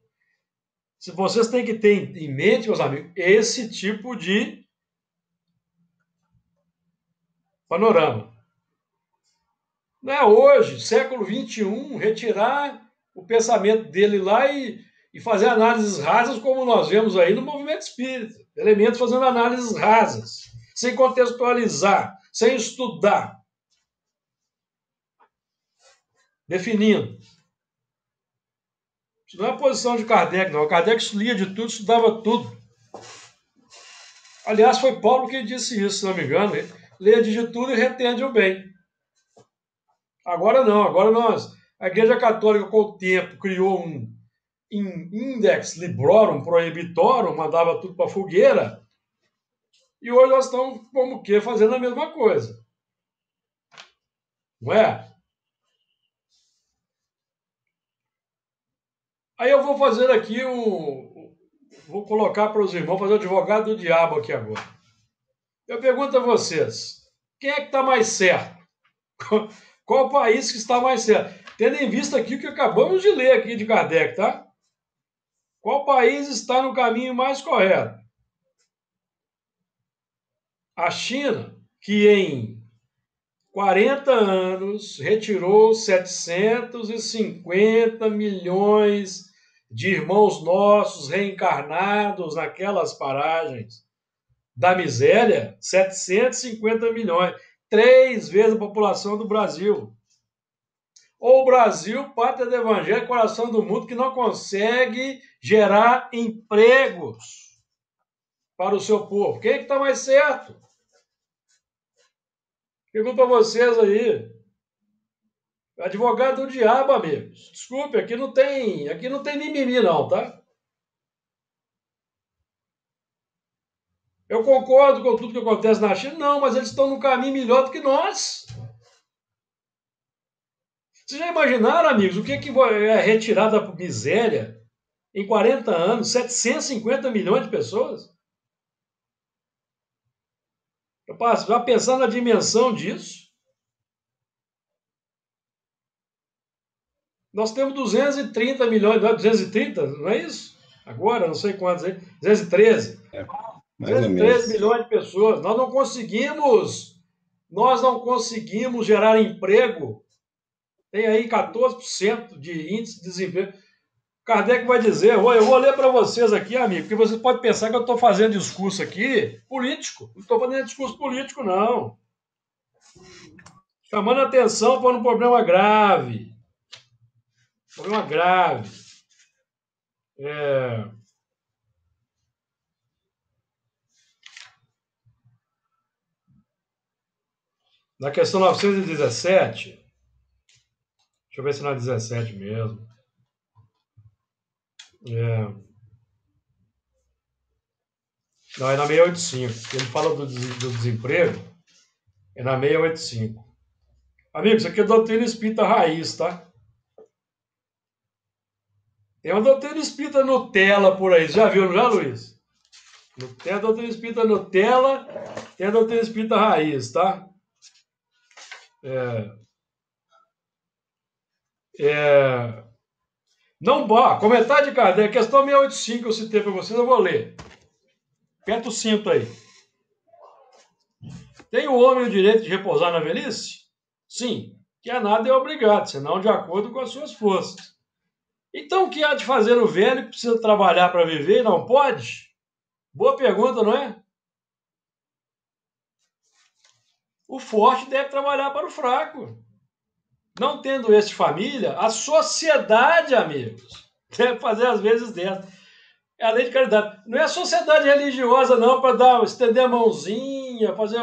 se vocês têm que ter em mente, meus amigos, esse tipo de panorama. Não é hoje, século XXI, retirar o pensamento dele lá e fazer análises rasas como nós vemos aí no movimento espírita. Elementos fazendo análises rasas, sem contextualizar, sem estudar, definindo. Isso não é a posição de Kardec, não. Kardec lia de tudo, estudava tudo. Aliás, foi Paulo que disse isso, se não me engano. Lê de tudo e retende o bem. Agora não, agora a Igreja Católica, com o tempo, criou um Index Librorum Prohibitorum, mandava tudo para a fogueira, e hoje nós estamos, como que, fazendo a mesma coisa. Não é? Aí eu vou fazer aqui vou colocar para os irmãos, fazer o advogado do diabo aqui agora. Eu pergunto a vocês, quem é que está mais certo? Qual o país que está mais certo? Tendo em vista aqui o que acabamos de ler aqui de Kardec, tá? Qual país está no caminho mais correto? A China, que em 40 anos retirou 750 milhões de irmãos nossos reencarnados naquelas paragens da miséria, 750 milhões, 3 vezes a população do Brasil. Ou o Brasil, pátria do evangelho, coração do mundo, que não consegue gerar empregos para o seu povo? Quem é que está mais certo? Pergunto a vocês aí. Advogado do diabo, amigos. Desculpe, aqui não tem mimimi não, tá? Eu concordo com tudo que acontece na China, não, mas eles estão num caminho melhor do que nós. Vocês já imaginaram, amigos, o que é retirada da miséria em 40 anos? 750 milhões de pessoas? Já pensando na dimensão disso? Nós temos 230 milhões, não é 230, não é isso? Agora, não sei quantos aí, 213. Mais ou 213 menos. milhões de pessoas. Nós não conseguimos gerar emprego. Tem aí 14% de índice de desemprego. Kardec vai dizer, eu vou ler para vocês aqui, amigo, porque você pode pensar que eu estou fazendo discurso aqui político. Não estou fazendo discurso político, não. Chamando a atenção para um problema grave. Problema grave. Na questão 917, deixa eu ver se não é 17 mesmo. Não, é na 685. Ele fala do desemprego, é na 685. Amigos, isso aqui é doutrina espírita raiz, tá? Tem uma doutrina espírita Nutella por aí. Já viu, não já, Luiz? Tem a doutrina espírita Nutella, tem a doutrina espírita raiz, tá? Não, comentário de Kardec, questão 685 eu citei para vocês, eu vou ler. Aperta o cinto aí. Tem o homem o direito de repousar na velhice? Sim. Que a nada é obrigado, senão de acordo com as suas forças. Então, o que há de fazer o velho que precisa trabalhar para viver e não pode? Boa pergunta, não é? O forte deve trabalhar para o fraco. Não tendo esse família, a sociedade, amigos, deve fazer às vezes dessa. É a lei de caridade. Não é a sociedade religiosa, não, para estender a mãozinha, fazer,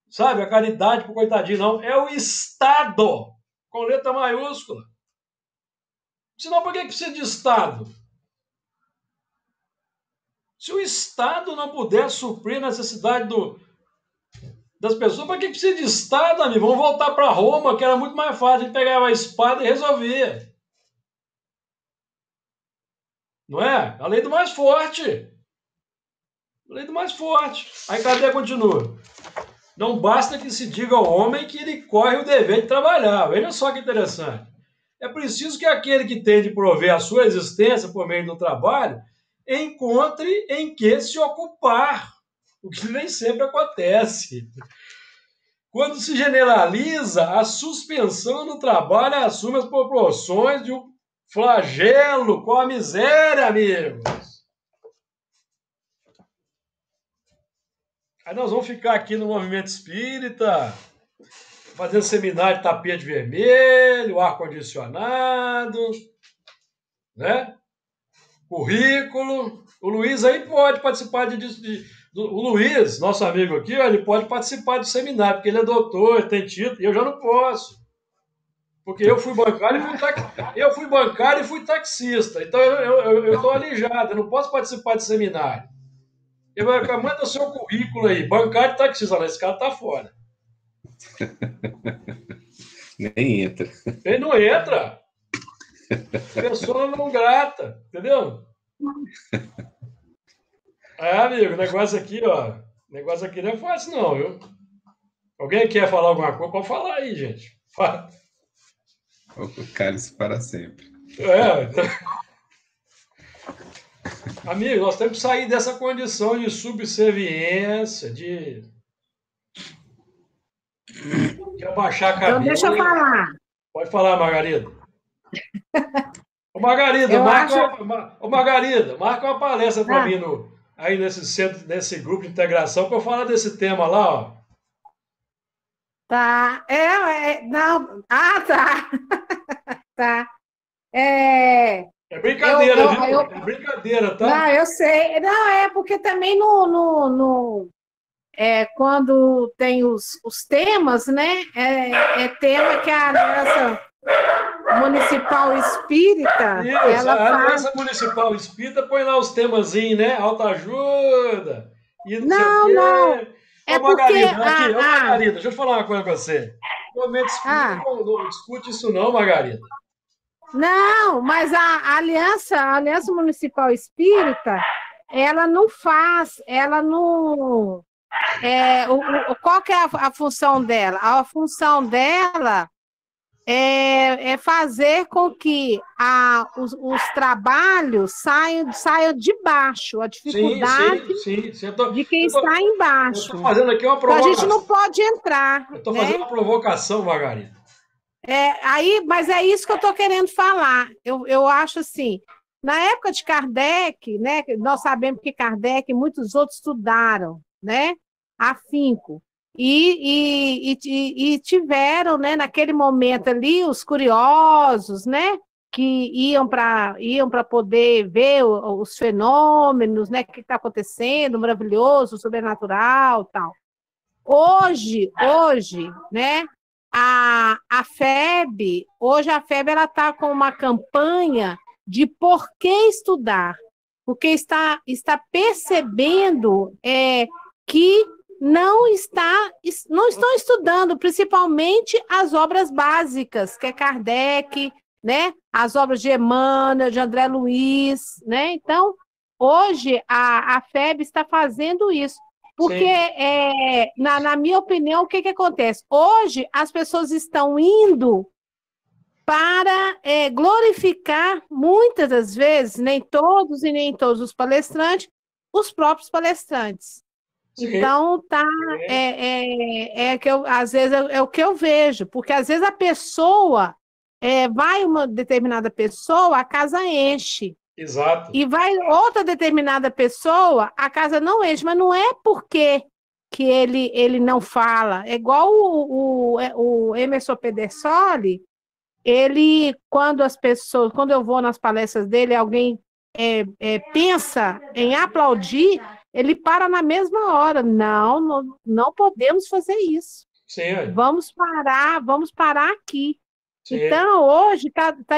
sabe, a caridade pro coitadinho, não. É o Estado, com letra maiúscula. Senão, por que precisa de Estado? Se o Estado não puder suprir a necessidade das pessoas, para que precisa de Estado, amigo? Vamos voltar para Roma, que era muito mais fácil. A gente pegava a espada e resolvia. Não é? A lei do mais forte. A lei do mais forte. Aí Kardec continua. Não basta que se diga ao homem que ele corre o dever de trabalhar. Veja só que interessante. É preciso que aquele que tem de prover a sua existência por meio do trabalho encontre em que se ocupar, o que nem sempre acontece. Quando se generaliza, a suspensão do trabalho assume as proporções de um flagelo com a miséria, amigos. Aí nós vamos ficar aqui no movimento espírita, fazendo seminário de tapete vermelho, ar-condicionado, né? Currículo. O Luiz aí pode participar o Luiz, nosso amigo aqui, ele pode participar do seminário, porque ele é doutor, tem título, e eu já não posso. Porque eu fui bancário e fui taxista. Então eu estou alijado, eu não posso participar de seminário. Manda seu currículo aí, bancário e taxista. Esse cara tá fora. Nem entra. Ele não entra. Pessoa não grata, entendeu? Amigo, o negócio aqui, ó. O negócio aqui não é fácil, não, viu? Alguém quer falar alguma coisa? Pode falar aí, gente. Fala. O cálice para sempre. Amigo, nós temos que sair dessa condição de subserviência, de abaixar a cabeça. Então, deixa eu falar. Pode falar, Margarida. Ô, Margarida, marca uma palestra para mim aí nesse grupo de integração para eu falar desse tema lá, ó. Tá. Não. Ah, tá. Tá. É, É brincadeira, viu? É brincadeira, tá? Não, eu sei. Não, é porque também quando tem os temas, né? É tema que a Aliança Municipal Espírita, Isso, ela a faz. Aliança Municipal Espírita põe lá os temazinhos, né? Autoajuda e não sei o Não, não. quê. É Ô, porque Margarida, aqui, ô, Margarida, deixa eu te falar uma coisa com você. O movimento espírita ah, não discute isso não, Margarida. não, mas a Aliança Municipal Espírita, ela não faz, ela não. Qual que é a função dela? A função dela é fazer com que os trabalhos saiam de baixo, a Sim, dificuldade sim, sim. Sim. de quem está Eu tô embaixo. fazendo aqui uma Então, a gente provocação. não pode entrar, Eu tô fazendo né? uma provocação, Margarida. Mas é isso que eu estou querendo falar. Eu acho assim, na época de Kardec, né? Nós sabemos que Kardec e muitos outros estudaram, né? Afinco. E tiveram, né, naquele momento ali, os curiosos, né? Que iam para poder ver os fenômenos, né? O que está acontecendo, maravilhoso, sobrenatural, tal. Hoje, né? Hoje a FEB ela está com uma campanha de por que estudar, porque está percebendo que não estão estudando, principalmente as obras básicas, que é Kardec, né? As obras de Emmanuel, de André Luiz, né? Então, hoje a FEB está fazendo isso. Porque, na minha opinião, o que acontece? Hoje, as pessoas estão indo para glorificar, muitas das vezes, nem todos e nem todos os palestrantes, os próprios palestrantes. Sim. Então, às vezes é o que eu vejo, porque às vezes a pessoa, vai uma determinada pessoa, a casa enche. Exato. E vai outra determinada pessoa, a casa não enche, mas não é porque que ele não fala. É igual o Emerson Pedersoli, quando eu vou nas palestras dele, alguém pensa em aplaudir, ele para na mesma hora. Não podemos fazer isso. Sim. Vamos parar aqui. Sim. Então, hoje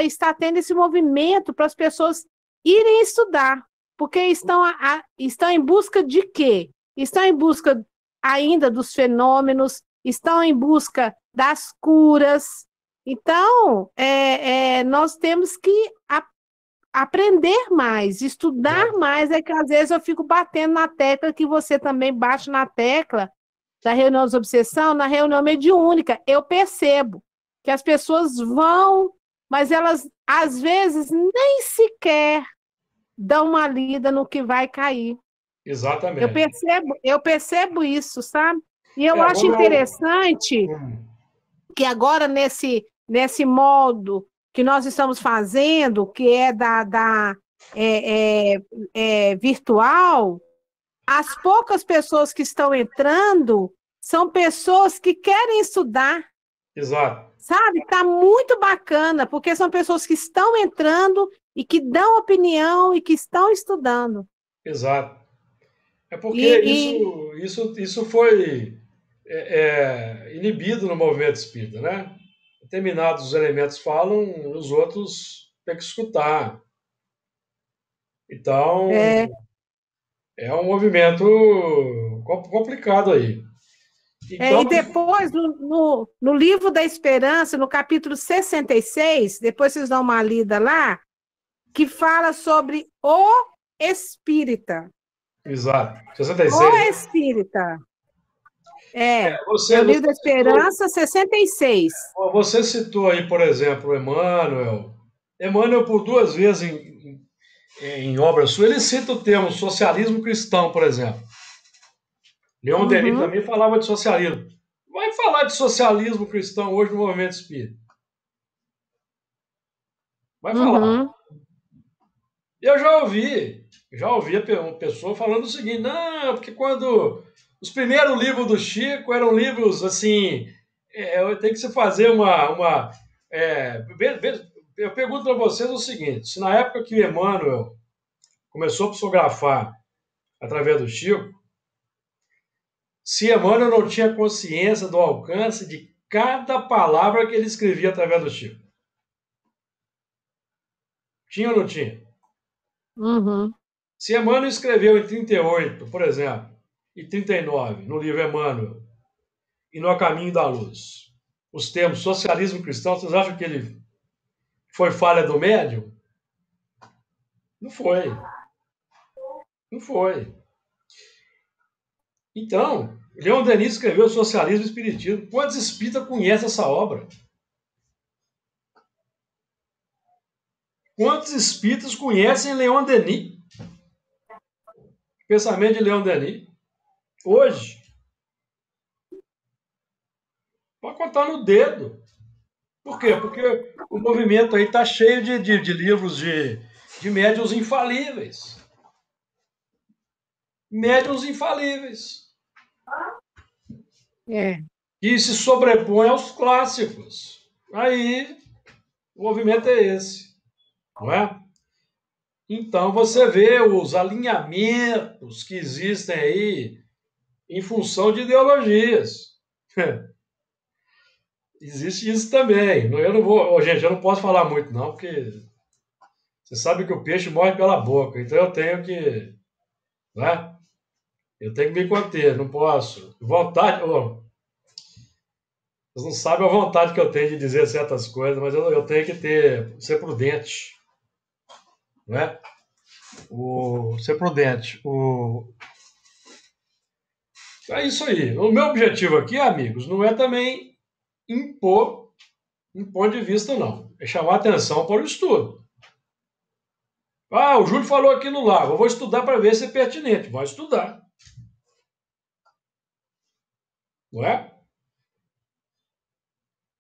está tendo esse movimento para as pessoas irem estudar, porque estão em busca de quê? Estão em busca ainda dos fenômenos, estão em busca das curas. Então, nós temos que aprender mais, estudar mais. É que às vezes eu fico batendo na tecla, que você também bate na tecla da reunião de obsessão, na reunião mediúnica. Eu percebo que as pessoas vão, mas elas, às vezes, nem sequer dão uma lida no que vai cair. Exatamente. Eu percebo isso, sabe? E eu acho interessante que agora, nesse modo que nós estamos fazendo, que é virtual, as poucas pessoas que estão entrando são pessoas que querem estudar. Exato. Sabe? Está muito bacana, porque são pessoas que estão entrando e que dão opinião e que estão estudando. Exato. É porque isso foi inibido no movimento espírita, né? Determinados elementos falam, os outros têm que escutar. Então, é um movimento complicado aí. Então, e depois, no Livro da Esperança, no capítulo 66, depois vocês dão uma lida lá, que fala sobre o espírita. Exato. 66. O espírita. O Livro da Esperança, 66. Você citou aí, por exemplo, Emmanuel. Emmanuel, por 2 vezes em obra sua, ele cita o termo socialismo cristão, por exemplo. Leon Denis também falava de socialismo. Vai falar de socialismo cristão hoje no movimento espírita. Vai falar. Eu já ouvi uma pessoa falando o seguinte: não, porque quando os primeiros livros do Chico eram livros assim, tem que se fazer eu pergunto para vocês o seguinte: se na época que Emmanuel começou a psicografar através do Chico, se Emmanuel não tinha consciência do alcance de cada palavra que ele escrevia através do Chico. Tinha ou não tinha? Uhum. Se Emmanuel escreveu em 38, por exemplo, e 39, no livro Emmanuel, e no A Caminho da Luz, os termos socialismo cristão, vocês acham que ele foi falha do médium? Não foi. Não foi. Então, Leon Denis escreveu Socialismo e Espiritismo. Quantos espíritas conhecem essa obra? Quantos espíritas conhecem Leon Denis? Pensamento de Leon Denis. Hoje. Pode contar no dedo. Por quê? Porque o movimento aí está cheio de livros de médiuns infalíveis. Médiuns infalíveis. Que se sobrepõem aos clássicos. Aí, o movimento é esse. Não é? Então, você vê os alinhamentos que existem aí em função de ideologias. Existe isso também. Eu não vou, gente, eu não posso falar muito, não, porque você sabe que o peixe morre pela boca. Então, eu tenho que... Né? Eu tenho que me conter, não posso. Vontade... Vocês não sabem a vontade que eu tenho de dizer certas coisas, mas eu tenho que ser prudente. Né? Ser prudente. É isso aí. O meu objetivo aqui, amigos, não é também impor um ponto de vista, não. É chamar atenção para o estudo. Ah, o Júlio falou aquilo lá. Eu vou estudar para ver se é pertinente. Vai estudar. Não é?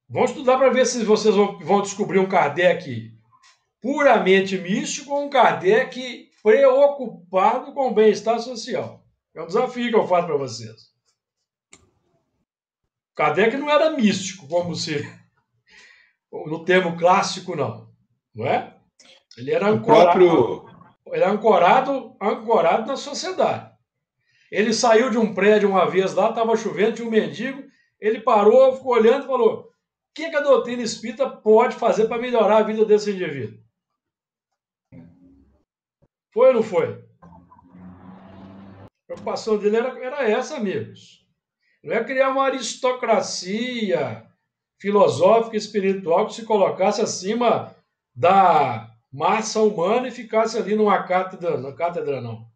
Vamos estudar para ver se vocês vão descobrir um Kardec puramente místico ou um Kardec preocupado com o bem-estar social. É um desafio que eu faço para vocês. Kardec não era místico, como se... no termo clássico, não. Não é? Ele era ancorado na sociedade. Ele saiu de um prédio uma vez lá, estava chovendo, tinha um mendigo, ele parou, ficou olhando e falou: o que a doutrina espírita pode fazer para melhorar a vida desse indivíduo? Foi ou não foi? A preocupação dele era essa, amigos. Não é criar uma aristocracia filosófica e espiritual que se colocasse acima da massa humana e ficasse ali numa cátedra, não.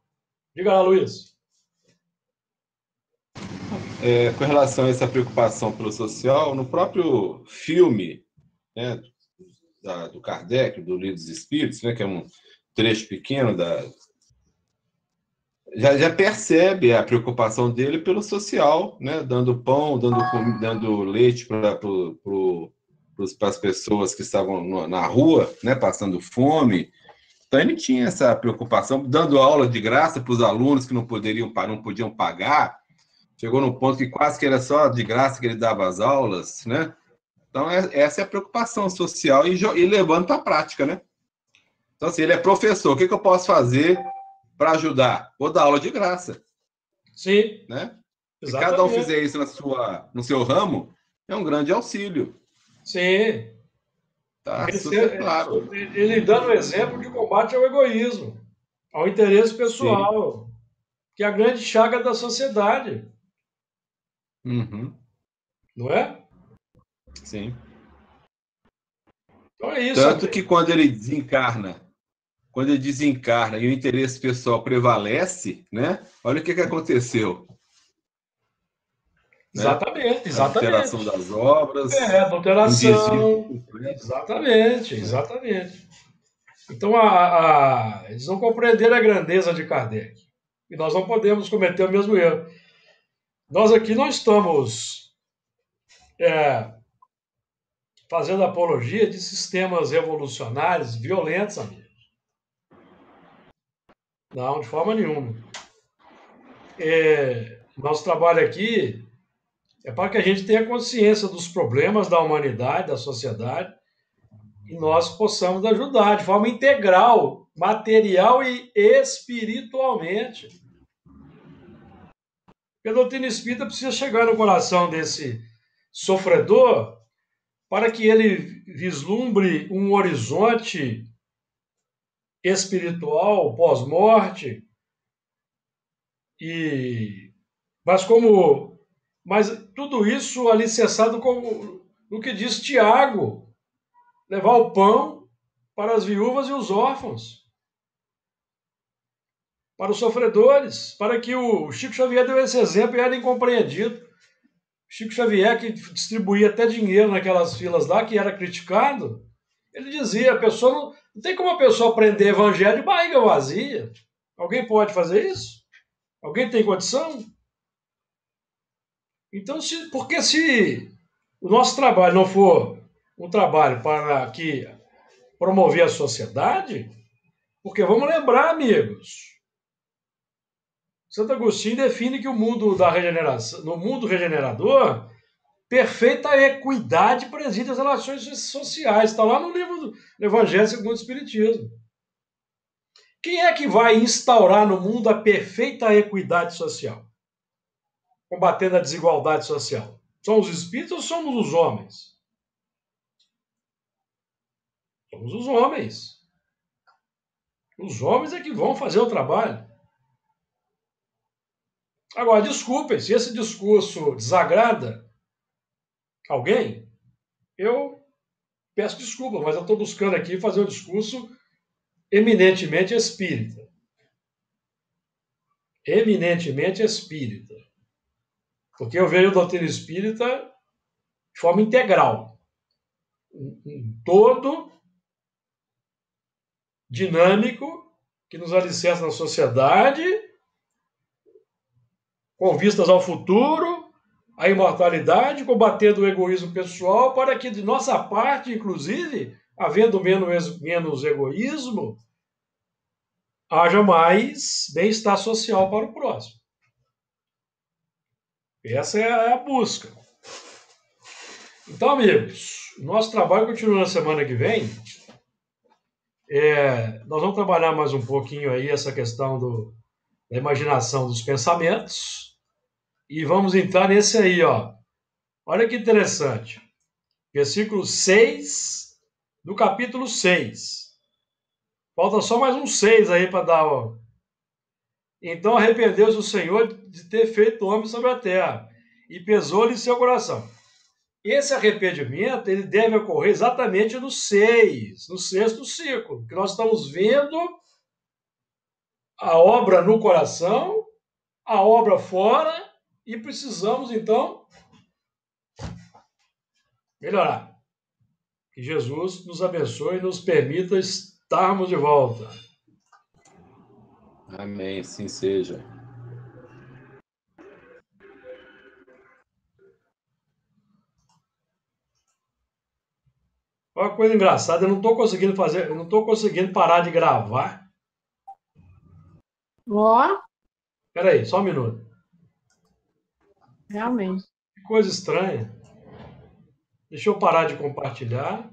Diga lá, Luiz. Com relação a essa preocupação pelo social, no próprio filme, né, do Kardec, do Livro dos Espíritos, né, que é um trecho pequeno já percebe a preocupação dele pelo social, né, dando pão, dando leite para as pessoas que estavam na rua, né, passando fome. Então ele tinha essa preocupação, dando aula de graça para os alunos que não podiam pagar. Chegou num ponto que quase que era só de graça que ele dava as aulas, né? Então essa é a preocupação social e levando para a prática, né? Então assim, ele é professor, o que eu posso fazer para ajudar? Vou dar aula de graça. Sim. Né? Se cada um fizer isso no seu ramo, é um grande auxílio. Sim. Tá super claro. Ele dando exemplo de combate ao egoísmo, ao interesse pessoal, sim, que é a grande chaga da sociedade. Uhum. Não é? Sim. Então é isso. Tanto que quando ele desencarna e o interesse pessoal prevalece, né? Olha o que aconteceu. Exatamente, né? exatamente. A alteração das obras. Adulteração. Exatamente. Então, eles não compreenderam a grandeza de Kardec. E nós não podemos cometer o mesmo erro. Nós aqui não estamos fazendo apologia de sistemas revolucionários violentos, amigos. Não, de forma nenhuma. Nosso trabalho aqui é para que a gente tenha consciência dos problemas da humanidade, da sociedade, e nós possamos ajudar de forma integral, material e espiritualmente. Porque a doutrina espírita precisa chegar no coração desse sofredor para que ele vislumbre um horizonte espiritual pós-morte. Mas tudo isso alicerçado no que diz Tiago, levar o pão para as viúvas e os órfãos, para os sofredores, para que o Chico Xavier deu esse exemplo e era incompreendido. Chico Xavier, que distribuía até dinheiro naquelas filas lá, que era criticado, ele dizia, a pessoa não tem como a pessoa aprender evangelho de barriga vazia. Alguém pode fazer isso? Alguém tem condição? Então, porque se o nosso trabalho não for um trabalho para promover a sociedade, porque vamos lembrar, amigos, Santo Agostinho define que o mundo da regeneração, no mundo regenerador, perfeita equidade preside as relações sociais. Está lá no livro do Evangelho segundo o Espiritismo. Quem é que vai instaurar no mundo a perfeita equidade social? Combatendo a desigualdade social? São os espíritos ou somos os homens? Somos os homens. Os homens é que vão fazer o trabalho. Agora, desculpem, se esse discurso desagrada alguém, eu peço desculpa, mas eu estou buscando aqui fazer um discurso eminentemente espírita. Eminentemente espírita. Porque eu vejo a doutrina espírita de forma integral. Um todo dinâmico que nos alicerça na sociedade, com vistas ao futuro, à imortalidade, combatendo o egoísmo pessoal, para que de nossa parte, inclusive, havendo menos egoísmo, haja mais bem-estar social para o próximo. Essa é a busca. Então, amigos, nosso trabalho continua na semana que vem. Nós vamos trabalhar mais um pouquinho aí essa questão da imaginação dos pensamentos. E vamos entrar nesse aí, ó. Olha que interessante. Versículo 6 do capítulo 6. Falta só mais um 6 aí para dar, ó. Então arrependeu-se o Senhor de ter feito o homem sobre a terra, e pesou-lhe seu coração. Esse arrependimento ele deve ocorrer exatamente no 6, no sexto ciclo, que nós estamos vendo a obra no coração, a obra fora, e precisamos, então, melhorar. Que Jesus nos abençoe e nos permita estarmos de volta. Amém, assim seja. Uma coisa engraçada, eu não estou conseguindo parar de gravar. Ó, Espera aí, só um minuto. realmente. Que coisa estranha. Deixa eu parar de compartilhar.